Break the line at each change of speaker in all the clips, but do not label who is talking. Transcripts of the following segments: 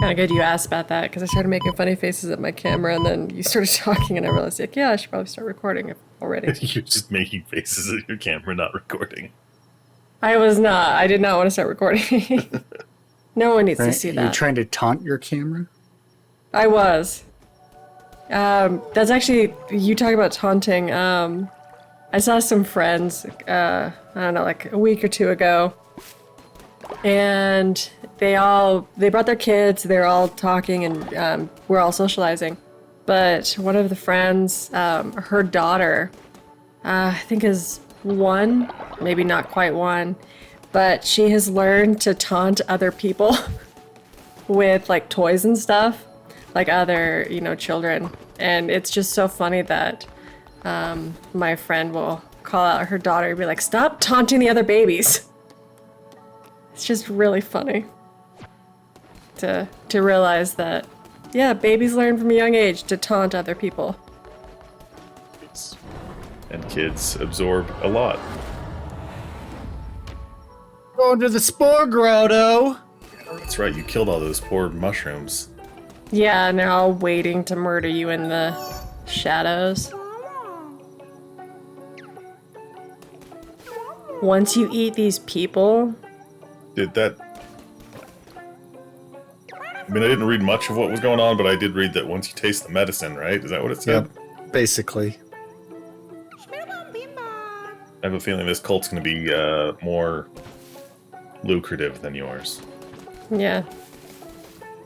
Kind of good you asked about that because I started making funny faces at my camera and then you started talking and I realized, like, yeah, I should probably start recording already.
You're just making faces at your camera, not recording.
I was not. I did not want to start recording. No one needs to see that.
You're trying to taunt your camera?
I was. That's actually, you talk about taunting. I saw some friends, I don't know, like a week or two ago. And they brought their kids, they're all talking and we're all socializing. But one of the friends, her daughter, I think is 1, maybe not quite 1, but she has learned to taunt other people with like toys and stuff, like other, children. And it's just so funny that my friend will call out her daughter and be like, stop taunting the other babies. It's just really funny to realize that, yeah, babies learn from a young age to taunt other people.
And kids absorb a lot.
Going to the Spore Grotto!
That's right, you killed all those poor mushrooms.
Yeah, and they're all waiting to murder you in the shadows. Once you eat these people...
Did that... I mean, I didn't read much of what was going on, but I did read that once you taste the medicine, right? Is that what it said?
Yep, basically.
I have a feeling this cult's going to be more lucrative than yours.
Yeah.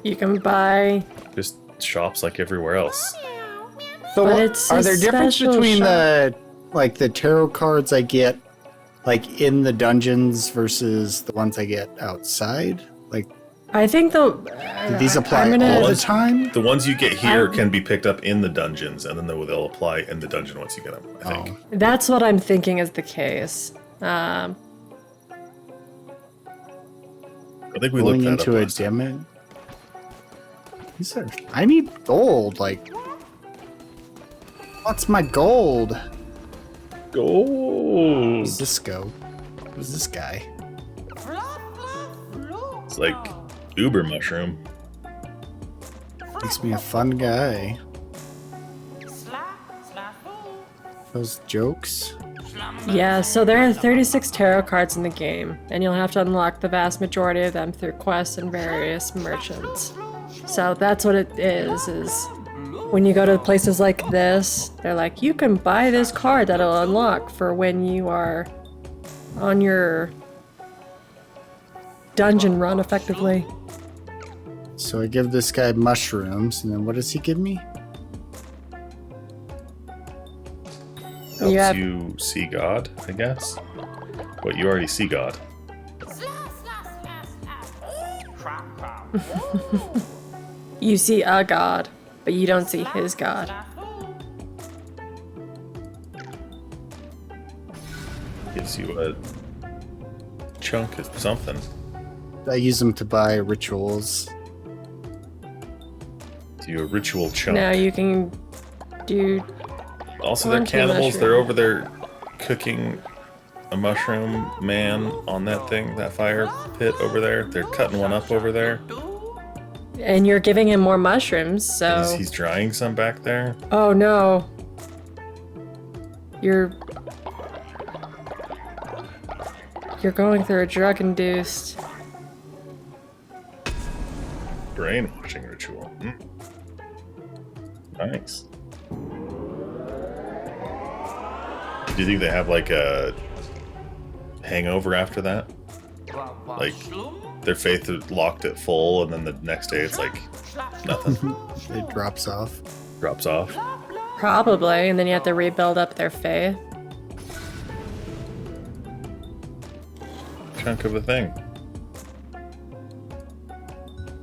You can buy...
Just shops like everywhere else.
So
But it's
are
a
there differences
special
between
shop.
the tarot cards I get like in the dungeons versus the ones I get outside? Like,
I think
do these apply all the time?
The ones you get here can be picked up in the dungeons, and then they'll apply in the dungeon once you get them, I think.
That's what I'm thinking is the case.
I think we
Going
looked that
into
up
a
last time.
demo. I need gold. Like, what's my gold?
Gold!
Where's this go? Who's this guy?
It's like uber mushroom.
Makes me a fun guy. Those jokes.
Yeah, so there are 36 tarot cards in the game, and you'll have to unlock the vast majority of them through quests and various merchants. So that's what it is when you go to places like this, they're like, you can buy this card that'll unlock for when you are on your dungeon run, effectively.
So I give this guy mushrooms, and then what does he give me?
Helps you see God, I guess. But you already see God.
You see a god, but you don't see his god.
Gives you a chunk of something.
I use them to buy rituals.
Gives you a ritual chunk.
Now you can do...
Also, they're
Onto
cannibals.
mushroom.
They're over there cooking a mushroom man on that thing, that fire pit over there. They're cutting one up over there.
And you're giving him more mushrooms, so...
He's drying some back there.
Oh no. You're going through a drug-induced...
Brainwashing ritual. Nice. Do you think they have like a hangover after that? Like their faith is locked at full, and then the next day it's like nothing.
It drops off.
Drops off.
Probably, and then you have to rebuild up their faith.
Chunk of a thing.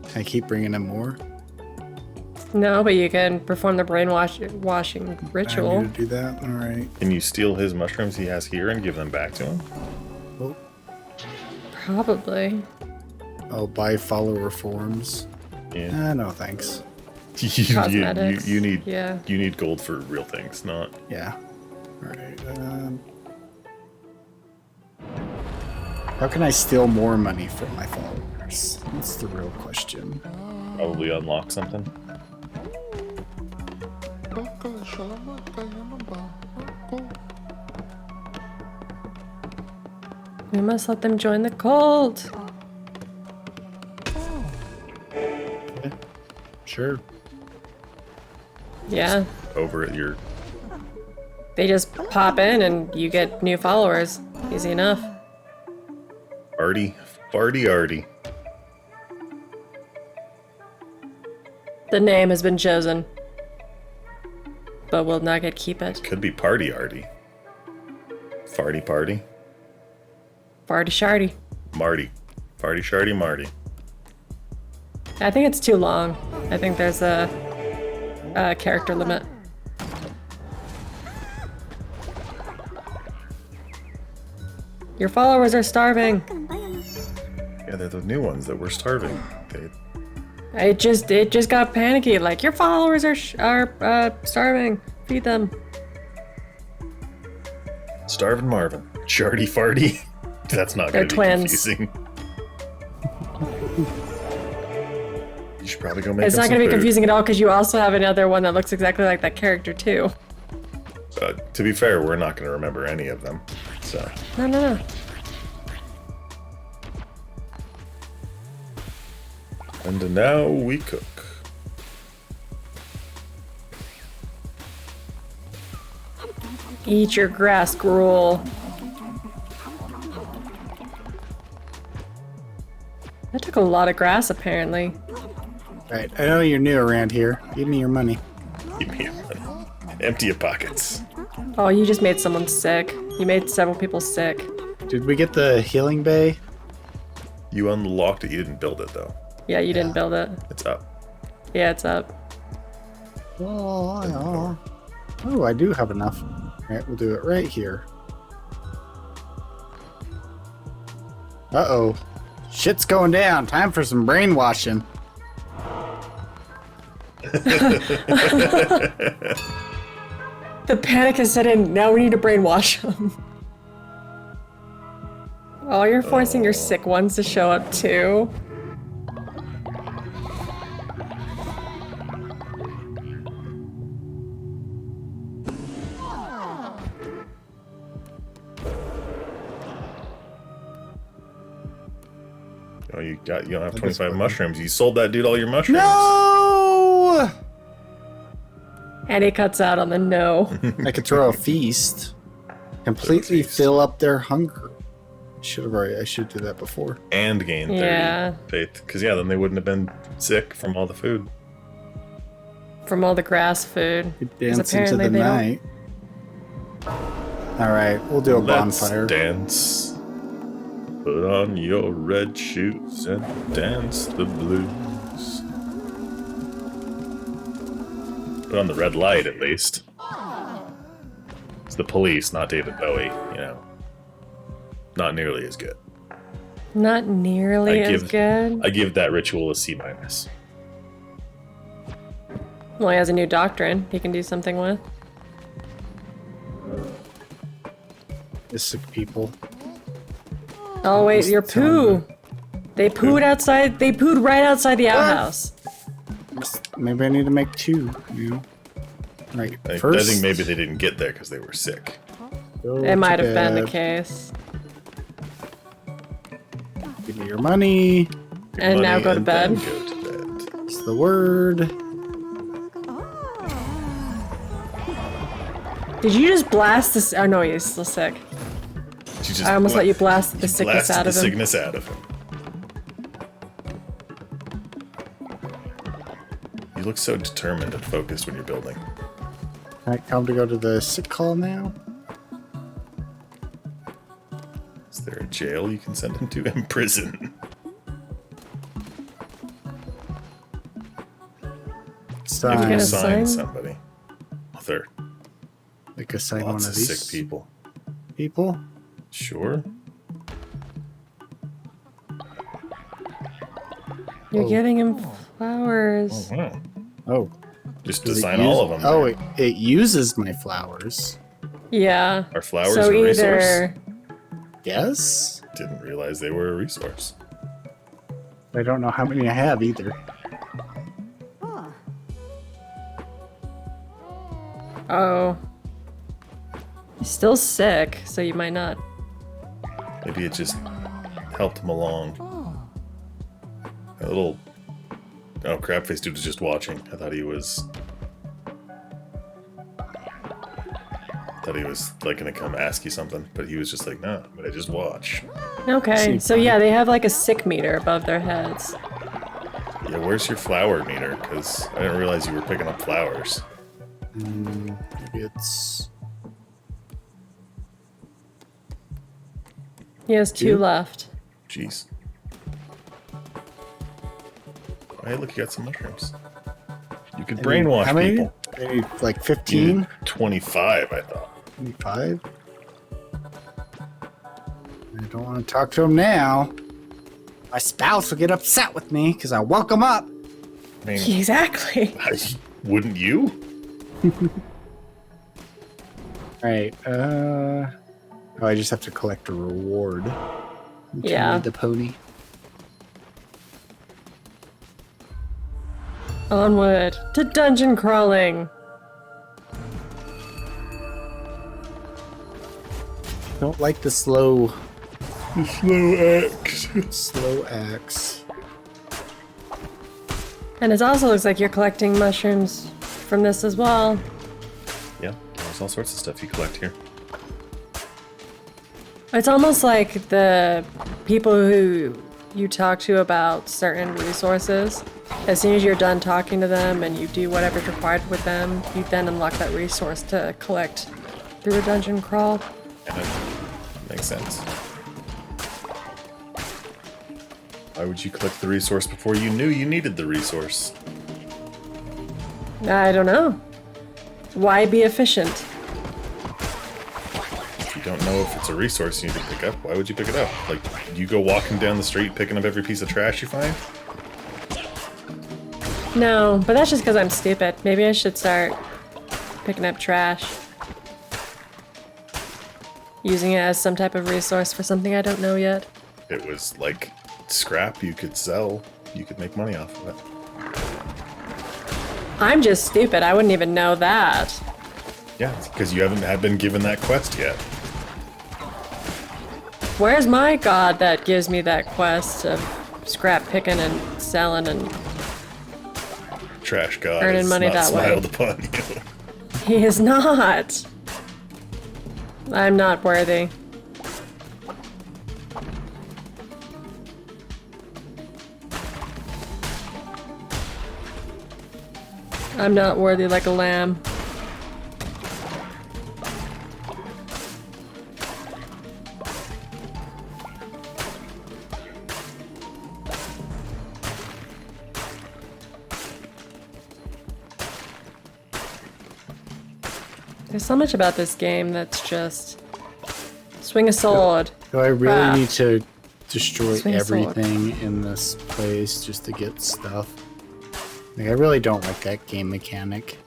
Can I keep bringing him more?
No, but you can perform the brainwashing
I
ritual.
need to do that. All right.
Can you steal his mushrooms he has here and give them back to him?
Oh,
Probably.
I'll buy follower forms.
Yeah.
No thanks.
Cosmetics.
you need
Yeah.
you need gold for real things, not.
Yeah. All right. How can I steal more money from my followers? That's the real question.
Probably unlock something.
We must let them join the cult.
Sure.
Yeah.
Over at your...
They just pop in and you get new followers. Easy enough.
Arty. Farty Arty.
The name has been chosen. But will not get keep it.
Could be Party Arty. Farty Party.
Farty sharty.
Marty. Farty Sharty Marty.
I think it's too long. I think there's a character limit. Your followers are starving.
Yeah, they're the new ones that were starving.
It just got panicky. Like your followers are starving. Feed them.
Starving Marvin. Sharty Farty. That's not
They're
going to be
twins.
confusing. You should probably go make
It's
them
not
some
going to be
food.
confusing at all because you also have another one that looks exactly like that character too.
To be fair, we're not going to remember any of them. So
No.
and now we cook.
Eat your grass, gruel. That took a lot of grass, apparently.
Right, I know you're new around here. Give me your money.
Give me your money. Empty your pockets.
Oh, you just made someone sick. You made several people sick.
Did we get the healing bay?
You unlocked it. You didn't build it though.
Yeah, you didn't build it.
It's up.
Yeah, it's up.
Oh, I do have enough. Alright, we'll do it right here. Uh-oh. Shit's going down. Time for some brainwashing.
The panic has set in. Now we need to brainwash them. Oh, you're forcing your sick ones to show up too.
Oh, you don't have 25 mushrooms. You sold that dude all your mushrooms.
No!
And he cuts out on the no.
I could throw a feast. Completely fill up their hunger. I should do that before.
And gain 30
Yeah.
faith. Because yeah, then they wouldn't have been sick from all the food.
From all the grass food.
You
'Cause
dance into
apparently
the
they don't-
night. Alright, we'll do a bonfire.
Let's dance. Put on your red shoes and dance the blues. Put on the red light, at least. It's the Police, not David Bowie, you know. Not nearly as good.
Not nearly as good.
I give that ritual a C minus.
Well, he has a new doctrine he can do something with.
The sick people.
Oh wait, your poo. They pooed outside. They pooed right outside the outhouse.
Maybe I need to make two, you know? Right,
I
first...
think maybe they didn't get there because they were sick.
It might have been the case.
Give me your money.
And now
Money
go to
and
bed.
then go to bed.
It's the word.
Did you just blast this? Oh no, he's still sick.
She just
I almost let you blast the
you
sickness
blasted
out of
the
him.
sickness out of him. You look so determined and focused when you're building.
Alright, time to go to the sick call now.
Is there a jail you can send him to? In prison. You
Sign.
can
gonna
assign
sign?
somebody. Other
Like assign one
lots
of
of
these
sick people.
people.
Sure.
You're
Oh.
giving him flowers.
Oh, wow.
Oh.
Just
does it
design
use-
all of them.
Oh, it uses my flowers.
Yeah.
Are flowers
So
a resource?
either
Yes?
Didn't realize they were a resource.
I don't know how many I have either.
Oh. He's still sick, so you might not.
Maybe it just helped him along. A little... Oh, crabface dude was just watching. I thought he was... like gonna come ask you something, but he was just like, no, but I just watch.
Okay, so yeah, they have like a sick meter above their heads.
Yeah, where's your flower meter? Because I didn't realize you were picking up flowers.
Maybe it's...
He has 2 left.
Jeez. Hey, look, you got some mushrooms. You could brainwash
how many?
people.
Maybe like 15?
25, I thought.
25? I don't want to talk to him now. My spouse will get upset with me because I woke him up.
I mean,
Exactly.
wouldn't you?
Alright, oh, I just have to collect a reward.
Yeah.
The pony.
Onward to dungeon crawling.
Don't like the slow
axe.
slow axe.
And it also looks like you're collecting mushrooms from this as well.
Yeah, there's all sorts of stuff you collect here.
It's almost like the people who you talk to about certain resources, as soon as you're done talking to them and you do whatever's required with them, you then unlock that resource to collect through a dungeon crawl.
And it makes sense. Why would you collect the resource before you knew you needed the resource?
I don't know. Why be efficient?
If you don't know if it's a resource you need to pick up, why would you pick it up? Like, you go walking down the street picking up every piece of trash you find?
No, but that's just because I'm stupid. Maybe I should start picking up trash. Using it as some type of resource for something I don't know yet.
It was like scrap you could sell. You could make money off of it.
I'm just stupid. I wouldn't even know that.
Yeah, because you haven't been given that quest yet.
Where's my god that gives me that quest of scrap picking and selling and
Trash god
earning
has
money
not
that way?
smiled upon you.
He is not. I'm not worthy. I'm not worthy like a lamb. There's so much about this game that's just swing a sword.
Do I really
craft.
need to destroy
Swing a sword.
everything in this place just to get stuff? Like, I really don't like that game mechanic.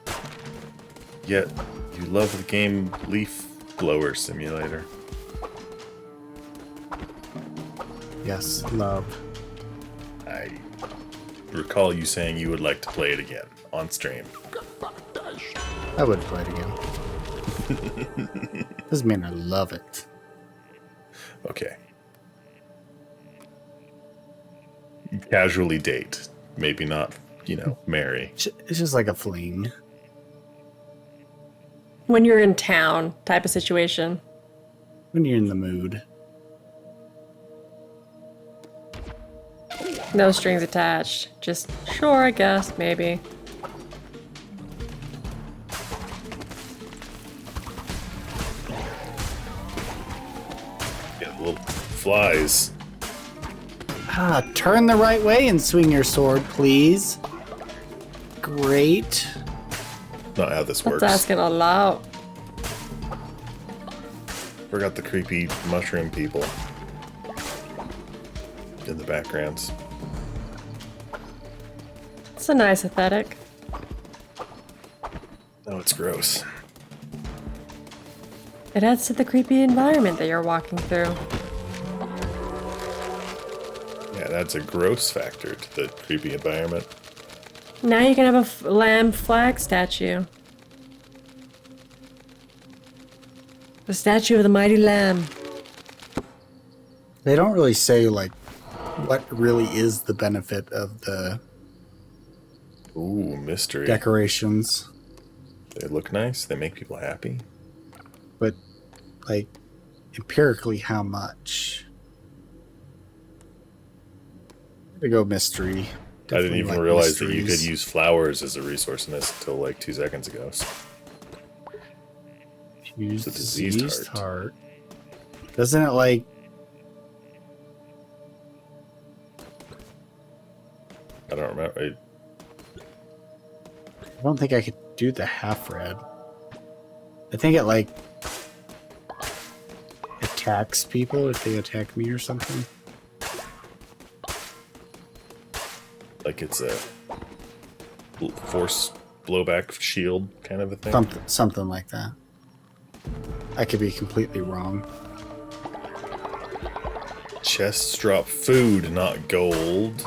Yet, you love the game Leaf Blower Simulator.
Yes, love.
I recall you saying you would like to play it again on stream.
I would play it again. Doesn't mean I love it.
Okay. Casually date. Maybe not, marry.
It's just like a fling.
When you're in town type of situation.
When you're in the mood.
No strings attached. Just, sure, I guess, maybe.
Get little flies.
Turn the right way and swing your sword, please. Great.
Not how this
That's
works.
asking a lot.
Forgot the creepy mushroom people in the backgrounds.
It's a nice aesthetic.
Oh, it's gross.
It adds to the creepy environment that you're walking through.
Yeah, that's a gross factor to the creepy environment.
Now you can have a lamb flag statue. The statue of the mighty lamb.
They don't really say, like, what really is the benefit of the
Ooh, mystery.
decorations.
They look nice. They make people happy.
But, like, empirically, how much? To go mystery.
I didn't
Definitely
even
like
realize that you
mysteries.
could use flowers as a resource in this until like 2 seconds ago. So
Use
the diseased
heart. Doesn't it, like...
I don't remember.
I don't think I could do the half red. I think it, like, attacks people if they attack me or something.
Like it's a force blowback shield kind of a thing.
Something like that. I could be completely wrong.
Chests drop food, not gold.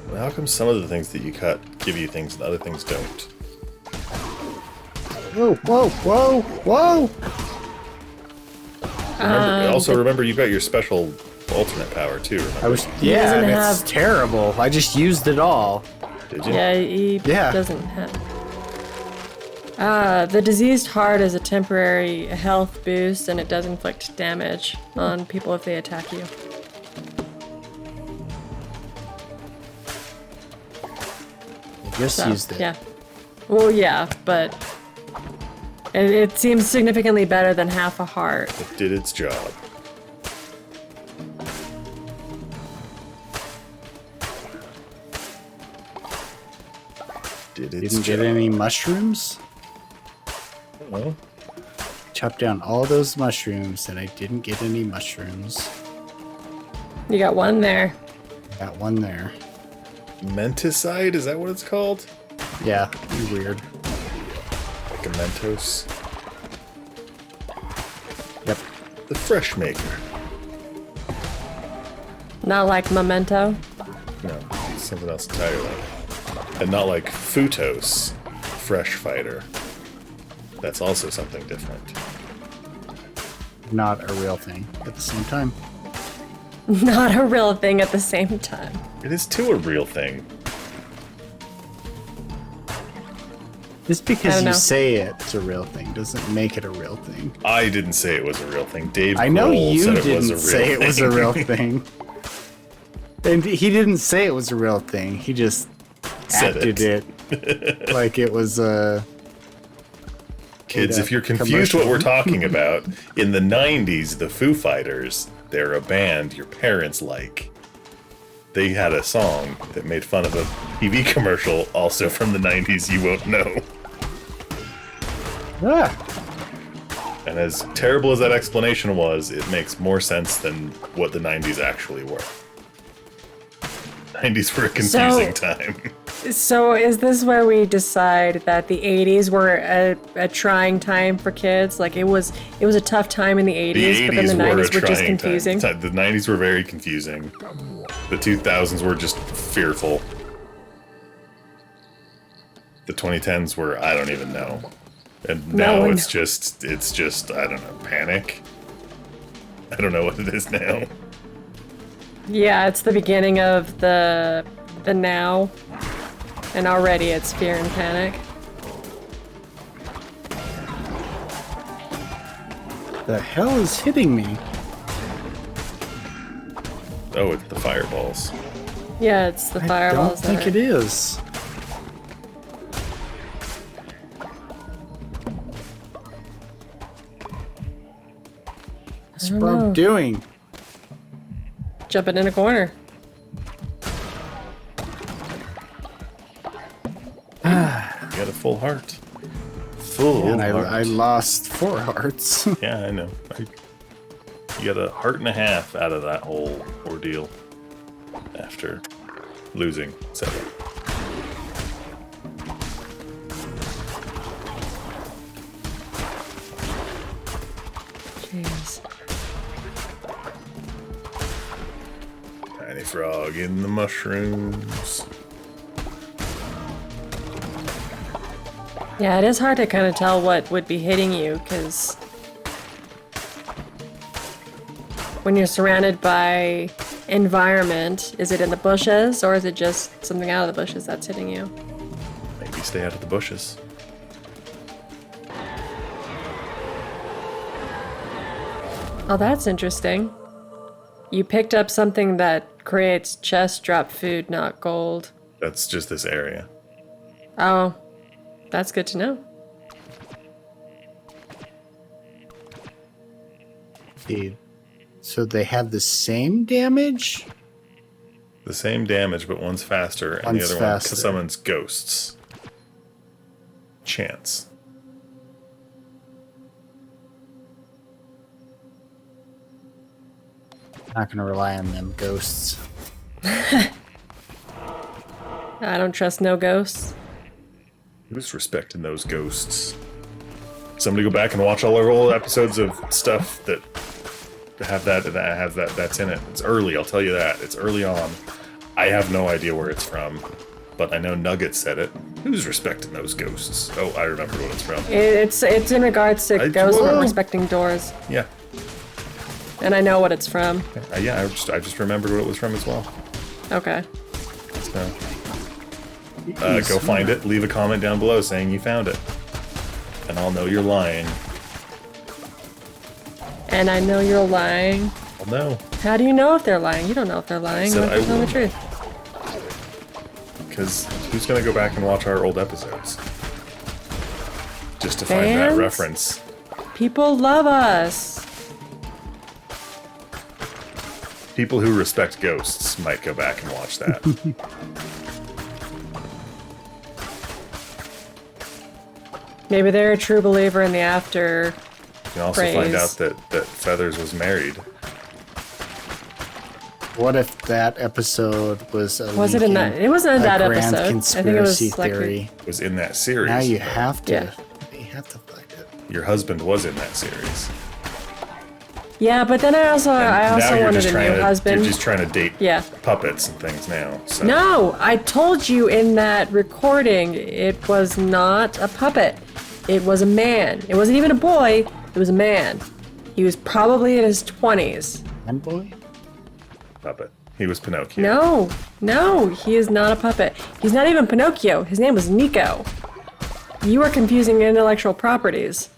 Well, how come some of the things that you cut give you things and other things don't?
Whoa, whoa, whoa, whoa!
Remember, you've got your special alternate power too. Remember?
Yeah,
doesn't
and it's
have-
terrible. I just used it all.
Did you?
Yeah, he
Yeah.
doesn't have. The diseased heart is a temporary health boost, and it does inflict damage on people if they attack you.
I just
So,
used it.
yeah. Well, yeah, but it seems significantly better than half a heart.
It did its job.
Didn't get any mushrooms?
Well,
Chopped down all those mushrooms, and I didn't get any mushrooms.
You got one there.
Got one there.
Menticide, is that what it's called?
Yeah, weird.
Like a Mentos?
Yep.
The Fresh Maker.
Not like Memento.
No, it's something else entirely. And not like Futos, Fresh Fighter. That's also something different.
Not a real thing at the same time.
Not a real thing at the same time.
It is too a real thing.
Just
I
because
don't
you
know.
say it's a real thing doesn't make it a real thing.
I didn't say it was a real thing. Dave
I know
Grohl
you
said it was a
didn't
real
say it was a
thing.
real thing. And he didn't say it was a real thing. He just
Said
acted it like it was a...
Kids,
Yeah,
if you're confused what
commercial.
we're talking about, in the 90s, the Foo Fighters, they're a band your parents like. They had a song that made fun of a TV commercial, also from the 90s, you won't know.
Ah,
And as terrible as that explanation was, it makes more sense than what the 90s actually were. 90s were a confusing time.
So is this where we decide that the 80s were a trying time for kids? Like it was a tough time in the 80s,
The
but then
80s
the
were a
90s were just
trying
confusing.
time. The 90s were very confusing. The 2000s were just fearful. The 2010s were, I don't even know. And
No
now
one
it's just, I don't know, panic? I don't know what it is now.
Yeah, it's the beginning of the now, and already it's fear and panic.
the hell is hitting me?
Oh, it's the fireballs.
Yeah, it's the
I
fireballs.
don't think it is. What's
don't
Rob
know.
doing?
Jumping in a corner.
You got a full heart. Full
And
heart.
I lost 4 hearts.
Yeah, I know. You got a heart and a half out of that whole ordeal after losing 7.
Jeez.
Tiny frog in the mushrooms.
Yeah, it is hard to kind of tell what would be hitting you, because when you're surrounded by environment, is it in the bushes, or is it just something out of the bushes that's hitting you?
Maybe stay out of the bushes.
Oh, that's interesting. You picked up something that creates chest drop food, not gold.
That's just this area.
Oh, that's good to know.
Okay. So they have the same damage?
The same damage, but one's faster, and
One's
the other
faster.
one summons ghosts. Chance.
Not gonna rely on them ghosts.
I don't trust no ghosts.
Who's respecting those ghosts? Somebody go back and watch all our old episodes of stuff that that's in it. It's early, I'll tell you that. It's early on. I have no idea where it's from, but I know Nugget said it. Who's respecting those ghosts? Oh, I remember what it's from.
It's in regards to ghosts not respecting doors,
Yeah.
and I know what it's from.
Yeah, I just remembered what it was from as well.
Okay.
So, go find it. Leave a comment down below saying you found it, and I'll know you're lying.
And I know you're lying.
I'll know.
How do you know if they're lying? You don't know if they're lying.
said
What if
I
they're telling
will.
the truth?
Because who's gonna go back and watch our old episodes just to find that
Fans?
reference?
People love us.
People who respect ghosts might go back and watch that.
Maybe they're a true believer in the after.
You can also find
Praise.
out that Feathers was married.
What if that episode was a
Was it in that? It wasn't in
a
that
grand
episode. I think it
conspiracy
was like.
theory?
Was in that series.
Now you have to.
Yeah.
You have to find it.
Your husband was in that series.
Yeah, but then I also
Now you're
wanted
just
a
trying
new
to,
husband.
You're just trying to date
Yeah.
puppets and things now. So.
No, I told you in that recording it was not a puppet. It was a man. It wasn't even a boy. It was a man. He was probably in his 20s.
And boy?
Puppet. He was Pinocchio.
No, he is not a puppet. He's not even Pinocchio. His name was Nico. You are confusing intellectual properties.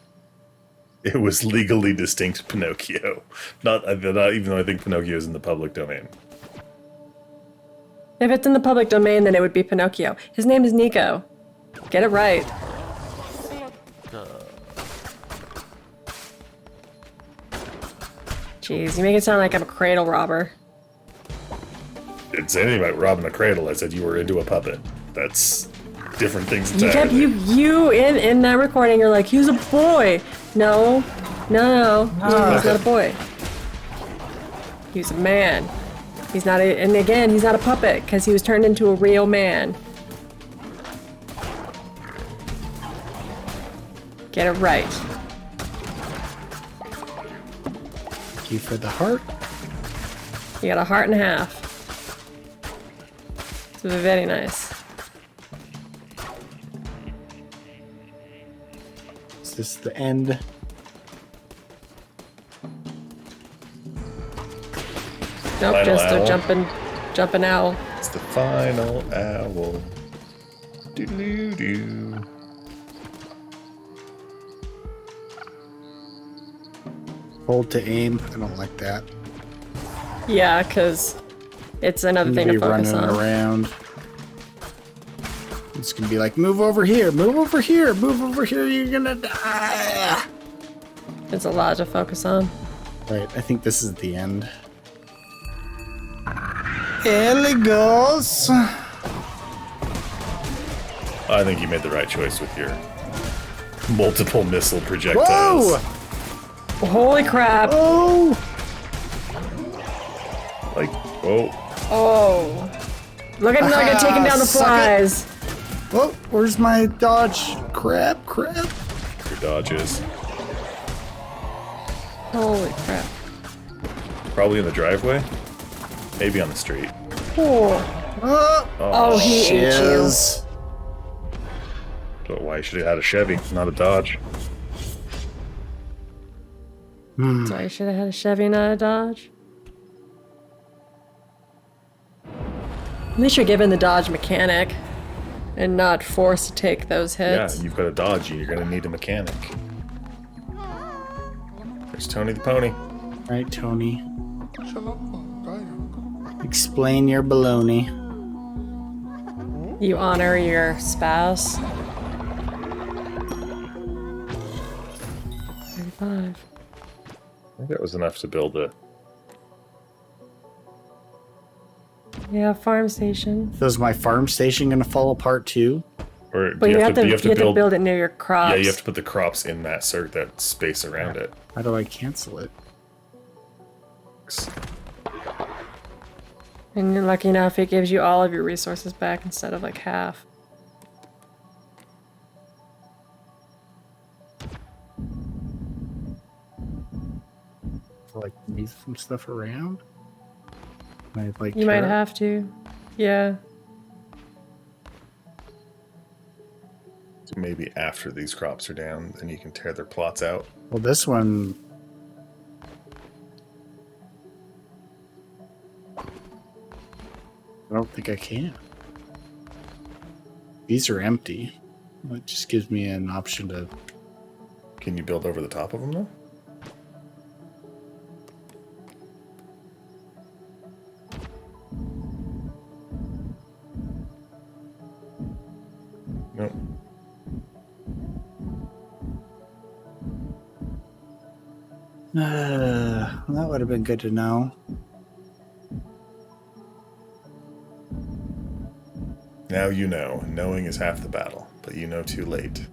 It was legally distinct Pinocchio. Not even though I think Pinocchio is in the public domain.
If it's in the public domain, then it would be Pinocchio. His name is Nico. Get it right. Jeez, you make it sound like I'm a cradle robber.
Didn't say anything about robbing a cradle. I said you were into a puppet. That's different things
You kept you in that recording. You're like, he's a boy. No, he's not a boy. He's a man. He's not a, and again, he's not a puppet because he was turned into a real man. Get it right.
Thank you for the heart.
You got a heart and a half. It's very nice.
Is this the end?
Nope,
Final
just a
owl.
jumping owl.
It's the final owl. Doo-doo-doo.
Hold to aim. I don't like that.
Yeah, because it's another thing
Be
to focus
running
on.
around. It's gonna be like, move over here, move over here, move over here. You're gonna die.
It's a lot to focus on.
Right. I think this is the end. Elegos.
I think you made the right choice with your multiple missile projectiles.
Whoa!
Holy crap!
Oh!
Like, oh,
Oh. Look at Nugget taking down the
Suck it.
flies.
Oh, where's my dodge? Crap!
your dodges.
Holy crap.
Probably in the driveway. Maybe on the street.
Oh,
Oh,
oh he ate you.
shiz.
So why you should have had a Chevy, not a Dodge.
So I should have had a Chevy, not a Dodge. At least you're given the Dodge mechanic and not forced to take those hits.
Yeah, you've got a Dodge, and you're gonna need a mechanic. There's Tony the Pony.
Right, Tony. Explain your baloney.
You honor your spouse. 35.
I think that was enough to build a.
Yeah, farm station.
So is my farm station gonna fall apart too?
Or do
But you have to
build?
build it near your crops.
Yeah, you have to put the crops in that that space around it.
How do I cancel it?
And you're lucky enough, it gives you all of your resources back instead of like half.
Like move some stuff around? Can I, like,
You might
tear-
have to. Yeah.
So maybe after these crops are down, then you can tear their plots out.
Well, this one. I don't think I can. These are empty. It just gives me an option to.
Can you build over the top of them though? No.
That would have been good to know.
Now you know. Knowing is half the battle, but you know too late.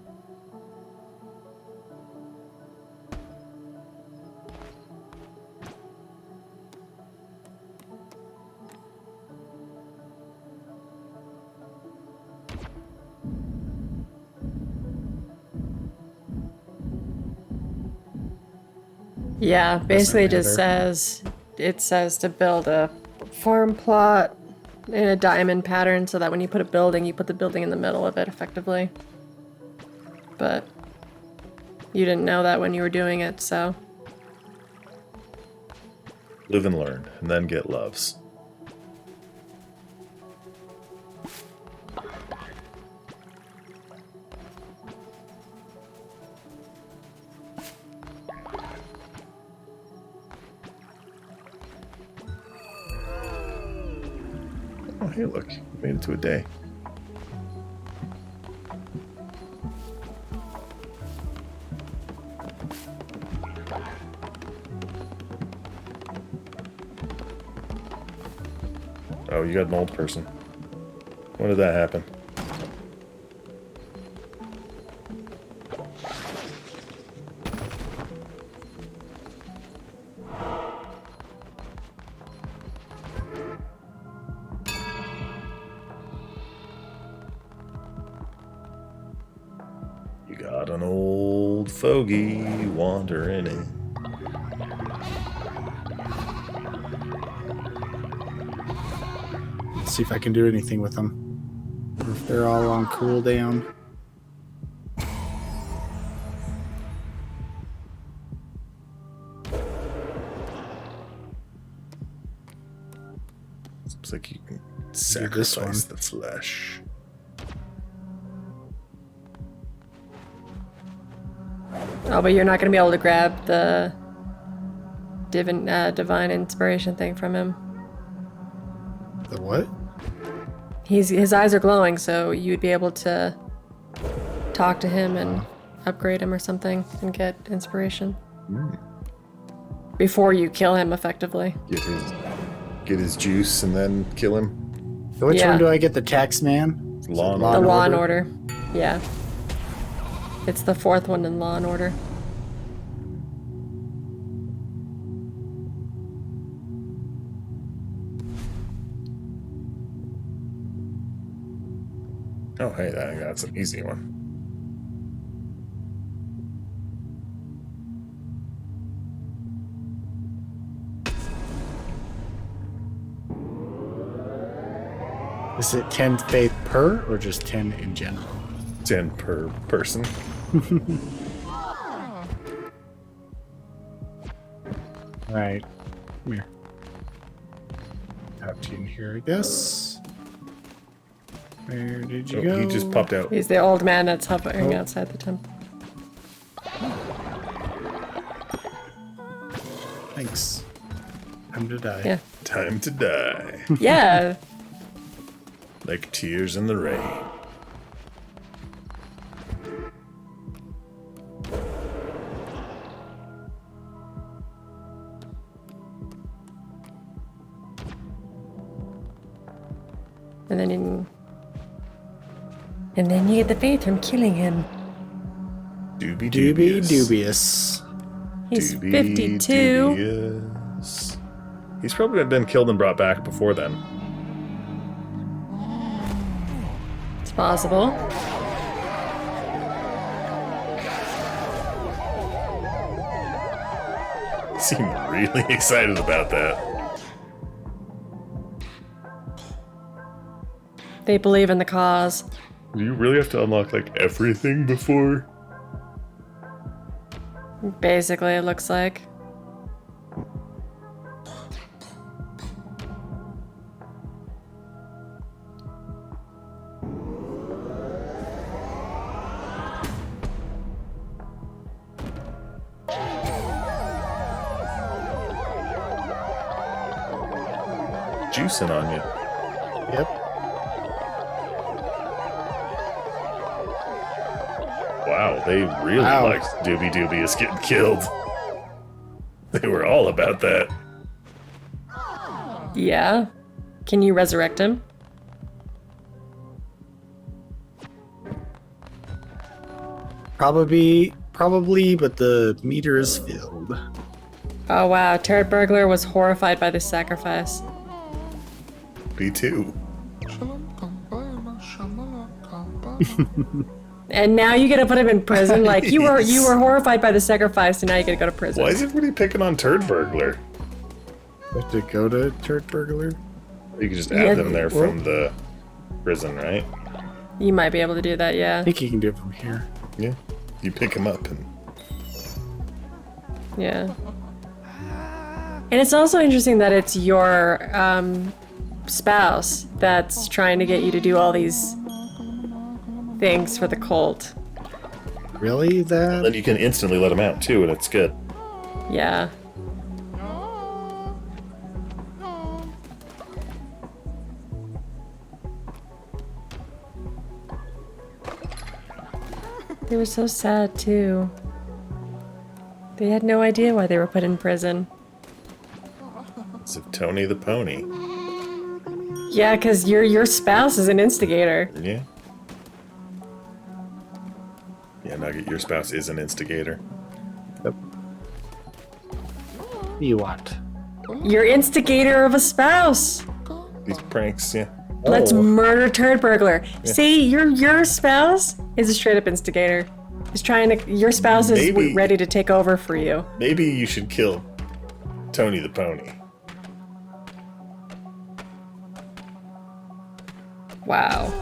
Yeah, basically it just
matter.
says to build a farm plot in a diamond pattern so that when you put a building, you put the building in the middle of it effectively. But you didn't know that when you were doing it, so.
Live and learn, and then get loves. Oh, hey, look. We made it to a day. Oh, you got an old person. When did that happen? You got an old Fogy wandering in.
Let's see if I can do anything with them. Or if they're all on cooldown.
Looks like you can
Do this one.
sacrifice the flesh.
Oh, but you're not going to be able to grab the divine inspiration thing from him.
The what?
His eyes are glowing, so you'd be able to talk to him and upgrade him or something and get inspiration. Before you kill him effectively.
Get his juice and then kill him.
So which
Yeah.
one do I get? The tax man?
Law and
Law
The
and
Law and
Order?
Order. Yeah. It's the fourth one in Law and Order.
Oh, hey, that's an easy one.
Is it 10 faith per or just 10 in general?
10 per person.
Right. Come here. Out in here, I guess. Where did you go?
He just popped out.
He's the old man that's hovering outside the temple.
Thanks. Time to die.
Yeah.
Time to die.
Yeah.
Like tears in the rain.
And then you get the faith from killing him.
Doobie
Doobie
dubious.
dubious.
He's
Doobie
52.
dubious. He's probably been killed and brought back before then.
It's possible.
Seemed really excited about that.
They believe in the cause.
Do you really have to unlock like everything before?
Basically, it looks like.
Juicing on you.
Yep.
Wow, they really
Wow.
liked Doobie Dubious getting killed. They were all about that.
Yeah. Can you resurrect him?
Probably, but the meter is filled.
Oh wow, Turret Burglar was horrified by this sacrifice.
B2.
And now you gotta put him in prison? Like, you were horrified by the sacrifice, and now you gotta go to prison.
Why is everybody picking on Turd Burglar?
We have to go to Turret Burglar.
You can just
Yeah,
add them there from the prison, right?
You might be able to do that, yeah.
I think you can do it from here.
Yeah. You pick him up and...
Yeah. And it's also interesting that it's your spouse that's trying to get you to do all these things for the cult.
Really? That?
then you can instantly let him out too, and it's good.
Yeah. They were so sad too. They had no idea why they were put in prison.
It's of Tony the Pony.
Yeah, because your spouse is an instigator.
Yeah. Yeah, Nugget, your spouse is an instigator.
Yep. What do you want?
You're instigator of a spouse.
These pranks, yeah.
Let's
Oh.
murder Turd Burglar. See, your spouse is a straight up instigator. He's trying to. Your spouse is
Maybe.
ready to take over for you.
Maybe you should kill Tony the Pony.
Wow.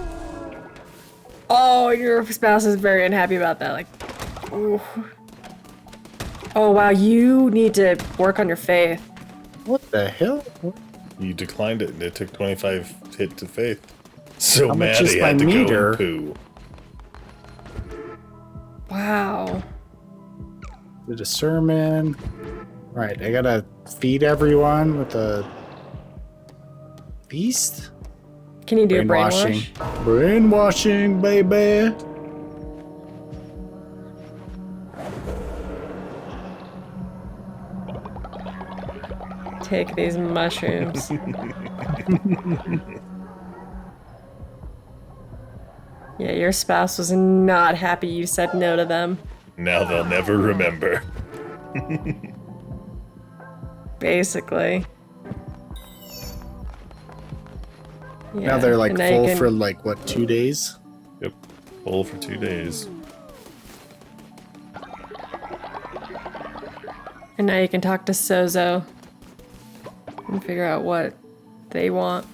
Oh, your spouse is very unhappy about that. Like, ooh. Oh wow, you need to work on your faith.
What the hell? What?
You declined it, and it took 25 hit to faith. So
How much
mad
is
he
my
had to
meter?
go and poo.
Wow.
Did a sermon. Right, I gotta feed everyone with a feast?
Can you do a brainwash?
Brainwashing, baby.
Take these mushrooms. Yeah, your spouse was not happy you said no to them.
Now they'll never remember.
Basically. Yeah,
Now they're like
and now you
full
can-
for like what, 2 days?
Yep. Full for 2 days.
And now you can talk to Sozo and figure out what they want.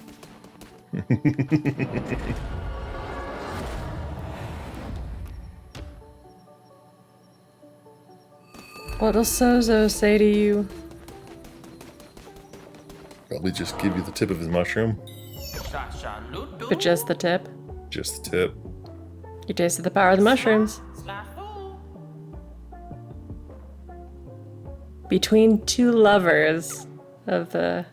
What does Sozo say to you?
Probably just give you the tip of his mushroom.
But just the tip?
Just the tip.
You tasted the power of the mushrooms. Between two lovers of the...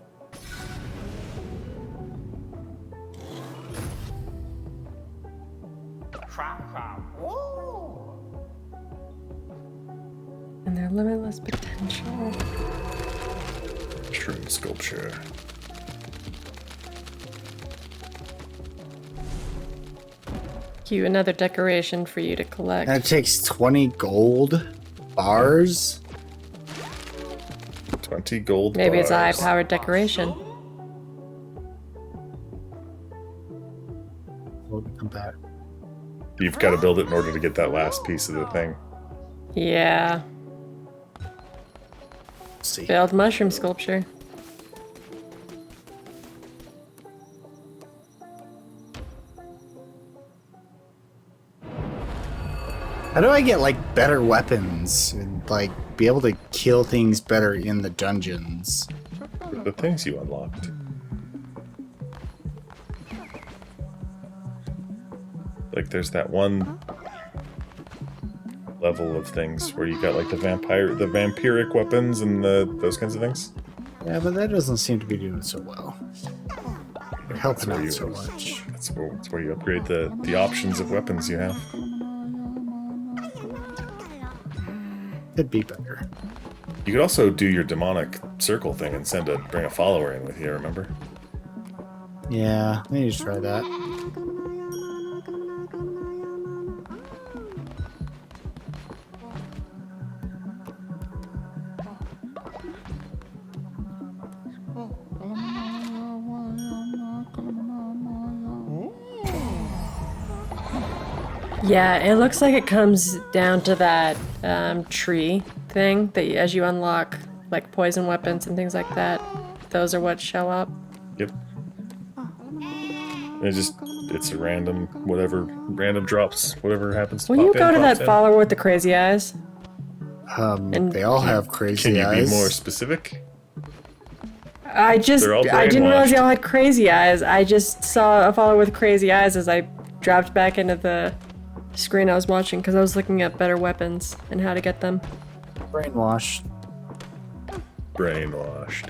And their limitless potential.
Mushroom sculpture.
Cue another decoration for you to collect.
And it takes 20 gold bars.
20 gold
Maybe
bars.
it's a high-powered decoration.
We'll come back.
You've got to build it in order to get that last piece of the thing.
Yeah.
Let's see.
Build mushroom sculpture.
How do I get like better weapons and like be able to kill things better in the dungeons?
The things you unlocked. Like there's that one level of things where you got like the vampiric weapons and those kinds of things.
Yeah, but that doesn't seem to be doing so well. They're helping
where
out
you-
so much.
That's where you upgrade the options of weapons you have.
Could be better.
You could also do your demonic circle thing and bring a follower in with you, remember?
Yeah, I need to try that.
Yeah, it looks like it comes down to that tree thing that as you unlock like poison weapons and things like that, those are what show up.
Yep. And it's a random drops, whatever happens to
When
pop
you
in,
go to
pops
that
in.
follower with the crazy eyes, And-
They all have crazy
Can you
eyes.
be more specific?
I
They're all
didn't realize
brainwashed.
y'all had crazy eyes. I just saw a follower with crazy eyes as I dropped back into the screen I was watching because I was looking at better weapons and how to get them.
Brainwashed.
Brainwashed.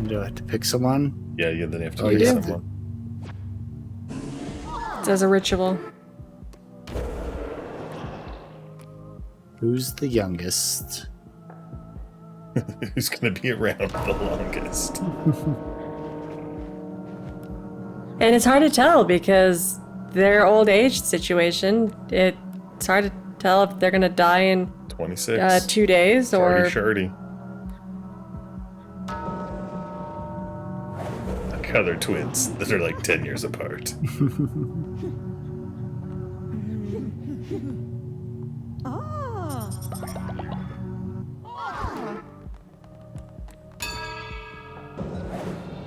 Do I have to pick someone?
Yeah, then you have to
Oh,
pick
you have to-
someone.
It says a ritual.
Who's the youngest?
Who's gonna be around the longest?
And it's hard to tell because their old age situation, it's hard to tell if they're gonna die in
26.
2 days or...
Shardy. Like other twins that are like 10 years apart.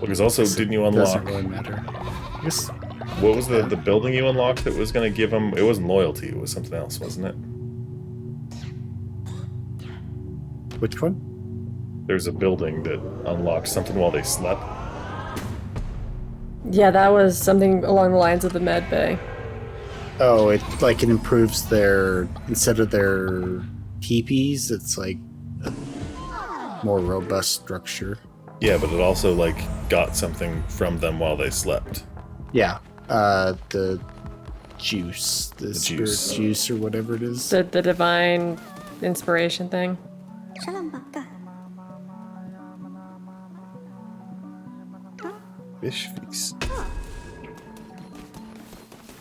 Because also, didn't you
Doesn't
unlock...
really matter. I guess
What was the building you unlocked that was going to give him... It wasn't loyalty, it was something else, wasn't it?
which one?
There's a building that unlocked something while they slept.
Yeah, that was something along the lines of the med bay.
Oh, it improves their, instead of their teepees, it's like a more robust structure.
Yeah, but it also, like, got something from them while they slept.
Yeah, the juice, the spirit
juice.
juice or whatever it is.
The divine inspiration thing.
Fish feast.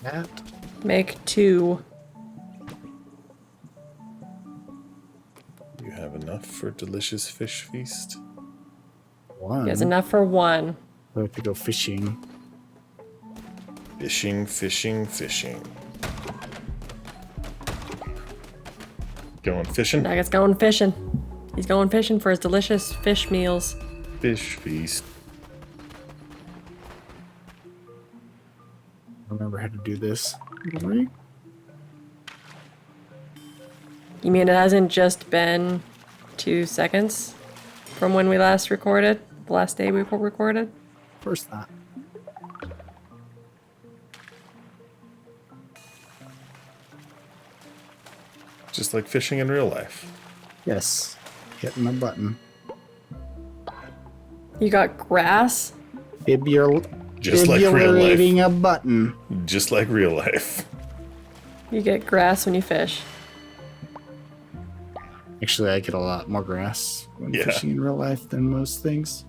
That.
Make 2.
You have enough for delicious fish feast?
One.
He has enough for 1.
We have to go fishing.
Fishing, fishing, fishing. Going fishing?
Now he's going fishing. He's going fishing for his delicious fish meals.
Fish feast.
Remember how to do this.
You mean it hasn't just been 2 seconds from when we last recorded? The last day we recorded?
Of course not.
Just like fishing in real life.
Yes. Hitting the button.
You got grass?
Just like real life.
Fibulating a button.
Just like real life.
You get grass when you fish.
Actually, I get a lot more grass when
Yeah.
fishing in real life than most things.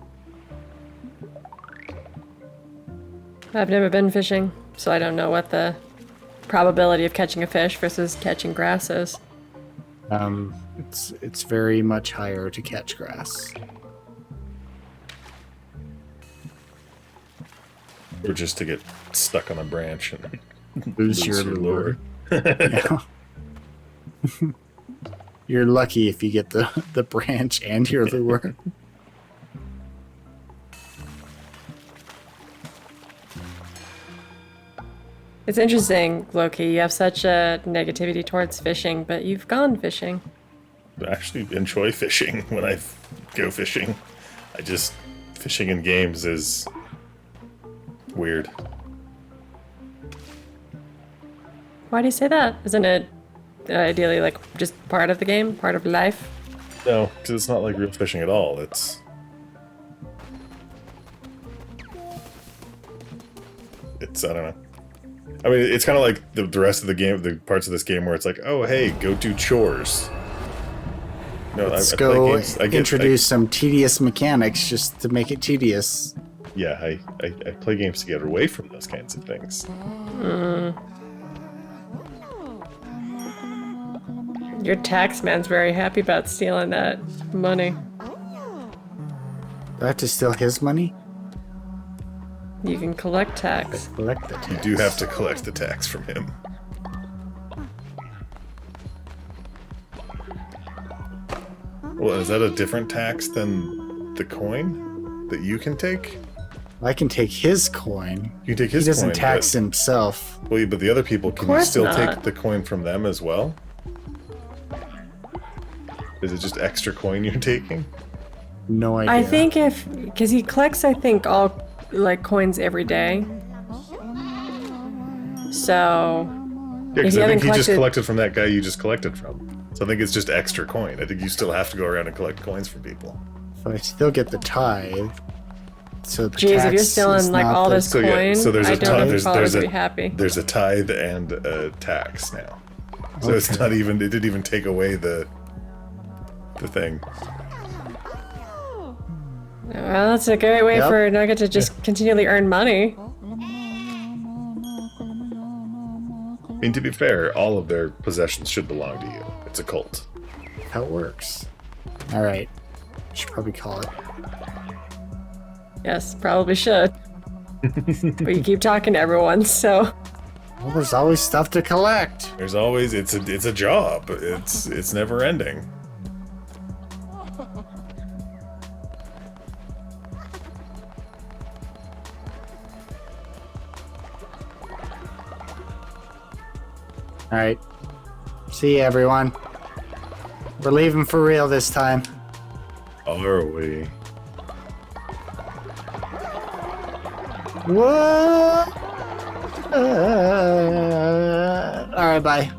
I've never been fishing, so I don't know what the probability of catching a fish versus catching grass is.
It's very much higher to catch grass.
Or just to get stuck on a branch and
Lose your lure. Yeah. You're lucky if you get the branch and your lure.
It's interesting, Loki. You have such a negativity towards fishing, but you've gone fishing.
I actually enjoy fishing when I go fishing. Fishing in games is weird.
Why do you say that? Isn't it ideally like just part of the game, part of life?
No, because it's not like real fishing at all. It's I don't know. I mean, it's kind of like the rest of the game, the parts of this game where it's like, oh, hey, go do chores. No,
Let's
I play
go
games.
introduce some tedious mechanics just to make it tedious.
Yeah, I play games to get away from those kinds of things.
Your tax man's very happy about stealing that money.
Do I have to steal his money?
You can collect tax.
Collect the
You
tax.
do have to collect the tax from him. Well, is that a different tax than the coin that you can take?
I can take his coin.
You can take his
He doesn't
coin,
tax himself.
but the other people, can you
course
still
not.
take the coin from them as well? Is it just extra coin you're taking?
No idea.
I think because he collects, I think, all like coins every day. So
Yeah, because
you
I think
haven't
he just
collected-
collected from that guy you just collected from. So I think it's just extra coin. I think you still have to go around and collect coins from people.
But I still get the tithe. So the
Geez, if
tax
you're stealing
is
like
not
all
the-
this coin,
so there's
I
a
don't know if
there's,
your father
there's
would
a
be happy.
there's a tithe and a tax now. So it's not even, it didn't even take away the thing.
Well, that's a great way
Yep.
for Nugget to just continually earn money.
I mean, to be fair, all of their possessions should belong to you. It's a cult.
How it works. All right. Should probably call it.
Yes, probably should. But you keep talking to everyone, so
Well, there's always stuff to collect.
There's always, it's a job. It's never ending.
All right. See you, everyone. We're leaving for real this time.
Are we?
What? All right, bye.